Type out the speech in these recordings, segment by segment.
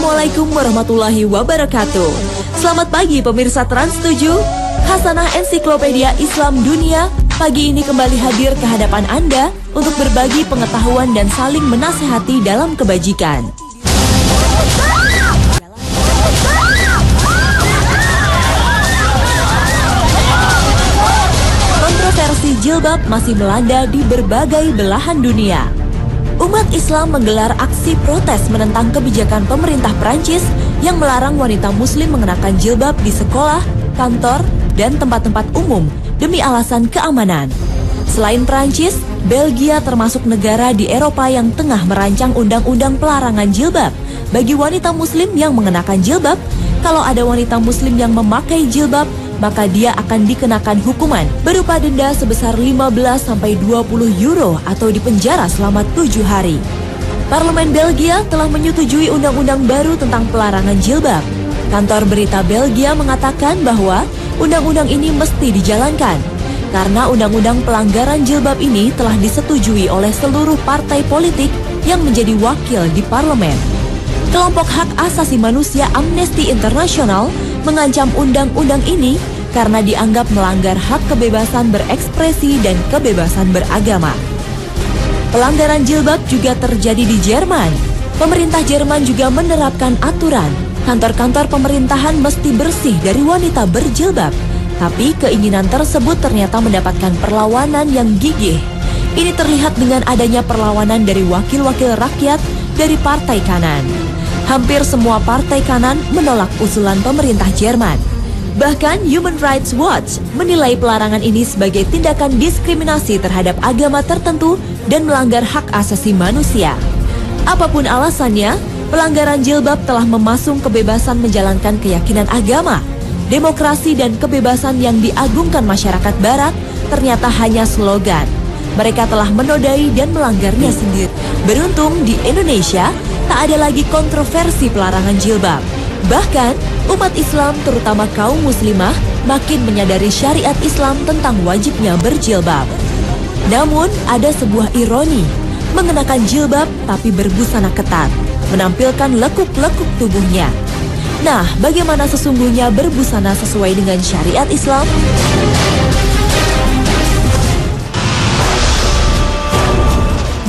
Assalamualaikum warahmatullahi wabarakatuh. Selamat pagi pemirsa Trans 7. Hasanah Ensiklopedia Islam Dunia pagi ini kembali hadir ke hadapan Anda untuk berbagi pengetahuan dan saling menasehati dalam kebajikan. Kontroversi jilbab masih melanda di berbagai belahan dunia. Umat Islam menggelar aksi protes menentang kebijakan pemerintah Prancis yang melarang wanita muslim mengenakan jilbab di sekolah, kantor, dan tempat-tempat umum demi alasan keamanan. Selain Prancis, Belgia termasuk negara di Eropa yang tengah merancang undang-undang pelarangan jilbab bagi wanita muslim yang mengenakan jilbab. Kalau ada wanita muslim yang memakai jilbab, maka dia akan dikenakan hukuman berupa denda sebesar 15-20 euro atau dipenjara selama 7 hari. Parlemen Belgia telah menyetujui undang-undang baru tentang pelarangan jilbab. Kantor berita Belgia mengatakan bahwa undang-undang ini mesti dijalankan karena undang-undang pelanggaran jilbab ini telah disetujui oleh seluruh partai politik yang menjadi wakil di parlemen. Kelompok hak asasi manusia Amnesty International mengancam undang-undang ini karena dianggap melanggar hak kebebasan berekspresi dan kebebasan beragama. Pelanggaran jilbab juga terjadi di Jerman. Pemerintah Jerman juga menerapkan aturan kantor-kantor pemerintahan mesti bersih dari wanita berjilbab. Tapi keinginan tersebut ternyata mendapatkan perlawanan yang gigih. Ini terlihat dengan adanya perlawanan dari wakil-wakil rakyat dari partai kanan. Hampir semua partai kanan menolak usulan pemerintah Jerman. Bahkan Human Rights Watch menilai pelarangan ini sebagai tindakan diskriminasi terhadap agama tertentu dan melanggar hak asasi manusia. Apapun alasannya, pelanggaran jilbab telah memasung kebebasan menjalankan keyakinan agama. Demokrasi dan kebebasan yang diagungkan masyarakat barat ternyata hanya slogan. Mereka telah menodai dan melanggarnya sendiri. Beruntung di Indonesia tak ada lagi kontroversi pelarangan jilbab. Bahkan, umat Islam terutama kaum muslimah makin menyadari syariat Islam tentang wajibnya berjilbab. Namun, ada sebuah ironi. Mengenakan jilbab tapi berbusana ketat, menampilkan lekuk-lekuk tubuhnya. Nah, bagaimana sesungguhnya berbusana sesuai dengan syariat Islam?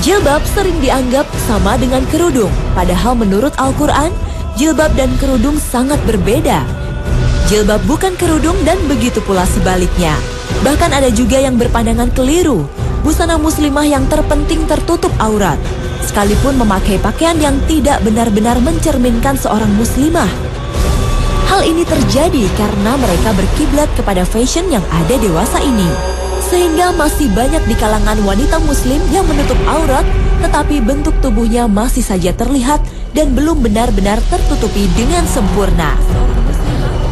Jilbab sering dianggap sama dengan kerudung, padahal menurut Al-Quran, jilbab dan kerudung sangat berbeda. Jilbab bukan kerudung dan begitu pula sebaliknya. Bahkan ada juga yang berpandangan keliru. Busana muslimah yang terpenting tertutup aurat, sekalipun memakai pakaian yang tidak benar-benar mencerminkan seorang muslimah. Hal ini terjadi karena mereka berkiblat kepada fashion yang ada dewasa ini. Sehingga masih banyak di kalangan wanita muslim yang menutup aurat, tetapi bentuk tubuhnya masih saja terlihat dan belum benar-benar tertutupi dengan sempurna.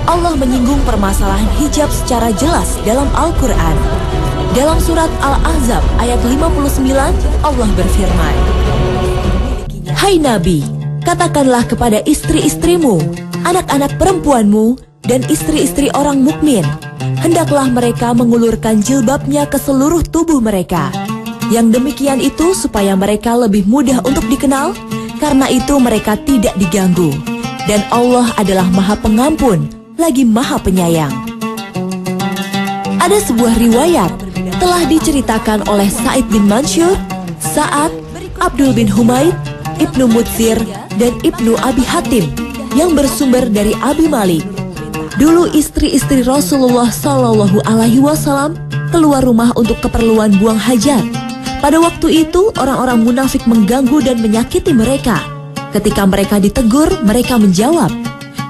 Allah menyinggung permasalahan hijab secara jelas dalam Al-Quran. Dalam surat Al-Ahzab ayat 59, Allah berfirman, "Hai Nabi, katakanlah kepada istri-istrimu, anak-anak perempuanmu, dan istri-istri orang mukmin, hendaklah mereka mengulurkan jilbabnya ke seluruh tubuh mereka. Yang demikian itu supaya mereka lebih mudah untuk dikenal, karena itu mereka tidak diganggu. Dan Allah adalah Maha Pengampun, lagi Maha Penyayang." Ada sebuah riwayat telah diceritakan oleh Sa'id bin Mansur, Sa'ad, Abdul bin Humaid, Ibnu Mutsir, dan Ibnu Abi Hatim yang bersumber dari Abi Malik. Dulu istri-istri Rasulullah Shallallahu Alaihi Wasallam keluar rumah untuk keperluan buang hajat. Pada waktu itu orang-orang munafik mengganggu dan menyakiti mereka. Ketika mereka ditegur, mereka menjawab,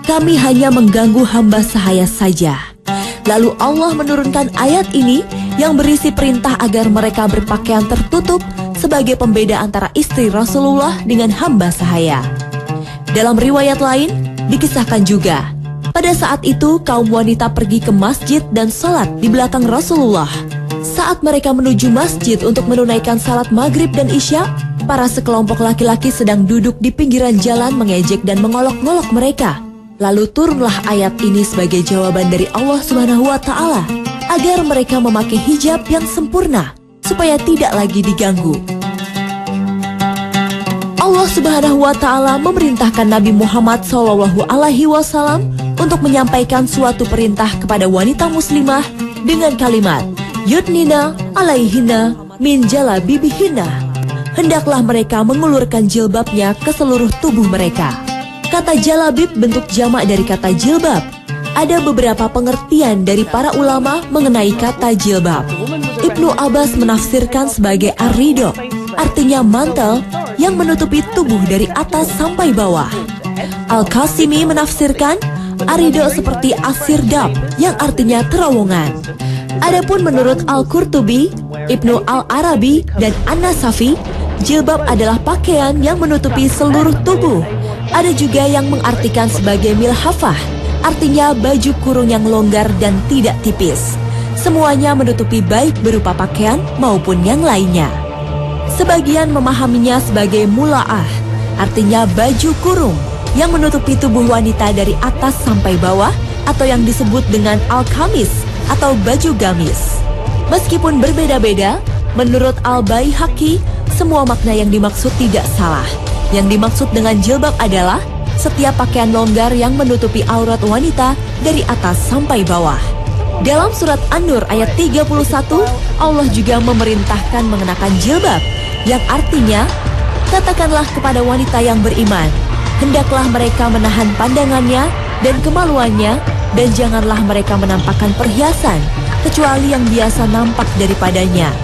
"Kami hanya mengganggu hamba sahaya saja." Lalu Allah menurunkan ayat ini yang berisi perintah agar mereka berpakaian tertutup sebagai pembeda antara istri Rasulullah dengan hamba sahaya. Dalam riwayat lain dikisahkan juga, pada saat itu kaum wanita pergi ke masjid dan sholat di belakang Rasulullah. Saat mereka menuju masjid untuk menunaikan salat maghrib dan isya, para sekelompok laki-laki sedang duduk di pinggiran jalan mengejek dan mengolok-ngolok mereka. Lalu turunlah ayat ini sebagai jawaban dari Allah Subhanahu wa Ta'ala agar mereka memakai hijab yang sempurna supaya tidak lagi diganggu. Allah Subhanahu wa Ta'ala memerintahkan Nabi Muhammad SAW untuk menyampaikan suatu perintah kepada wanita muslimah dengan kalimat yudnina alaihinna min jalabibihinna. Hendaklah mereka mengulurkan jilbabnya ke seluruh tubuh mereka. Kata jalabib bentuk jamak dari kata jilbab. Ada beberapa pengertian dari para ulama mengenai kata jilbab. Ibnu Abbas menafsirkan sebagai ar-ridho, artinya mantel yang menutupi tubuh dari atas sampai bawah. Al-Qasimi menafsirkan ar-ridho seperti asirdab yang artinya terowongan. Adapun menurut Al-Qurtubi, Ibnu Al-Arabi, dan An-Nasafi, jilbab adalah pakaian yang menutupi seluruh tubuh. Ada juga yang mengartikan sebagai milhafah, artinya baju kurung yang longgar dan tidak tipis. Semuanya menutupi baik berupa pakaian maupun yang lainnya. Sebagian memahaminya sebagai mula'ah, artinya baju kurung yang menutupi tubuh wanita dari atas sampai bawah, atau yang disebut dengan al-kamis atau baju gamis. Meskipun berbeda-beda, menurut Al-Baihaqi, semua makna yang dimaksud tidak salah. Yang dimaksud dengan jilbab adalah setiap pakaian longgar yang menutupi aurat wanita dari atas sampai bawah. Dalam surat An-Nur ayat 31, Allah juga memerintahkan mengenakan jilbab, yang artinya, katakanlah kepada wanita yang beriman, hendaklah mereka menahan pandangannya dan kemaluannya, dan janganlah mereka menampakkan perhiasan, kecuali yang biasa nampak daripadanya.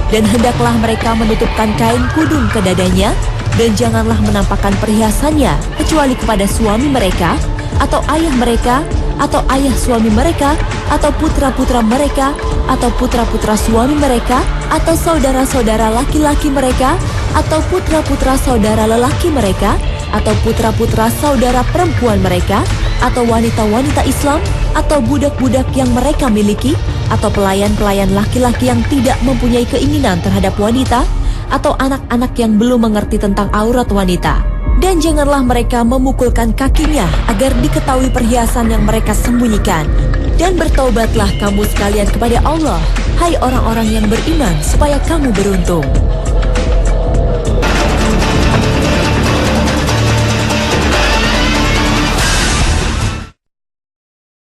Dan hendaklah mereka menutupkan kain kudung ke dadanya, dan janganlah menampakkan perhiasannya, kecuali kepada suami mereka, atau ayah mereka, atau ayah suami mereka, atau putra-putra mereka, atau putra-putra suami mereka, atau saudara-saudara laki-laki mereka, atau putra-putra saudara lelaki mereka, atau putra-putra saudara perempuan mereka, atau wanita-wanita Islam, atau budak-budak yang mereka miliki, atau pelayan-pelayan laki-laki yang tidak mempunyai keinginan terhadap wanita, atau anak-anak yang belum mengerti tentang aurat wanita. Dan janganlah mereka memukulkan kakinya agar diketahui perhiasan yang mereka sembunyikan. Dan bertaubatlah kamu sekalian kepada Allah, hai orang-orang yang beriman, supaya kamu beruntung.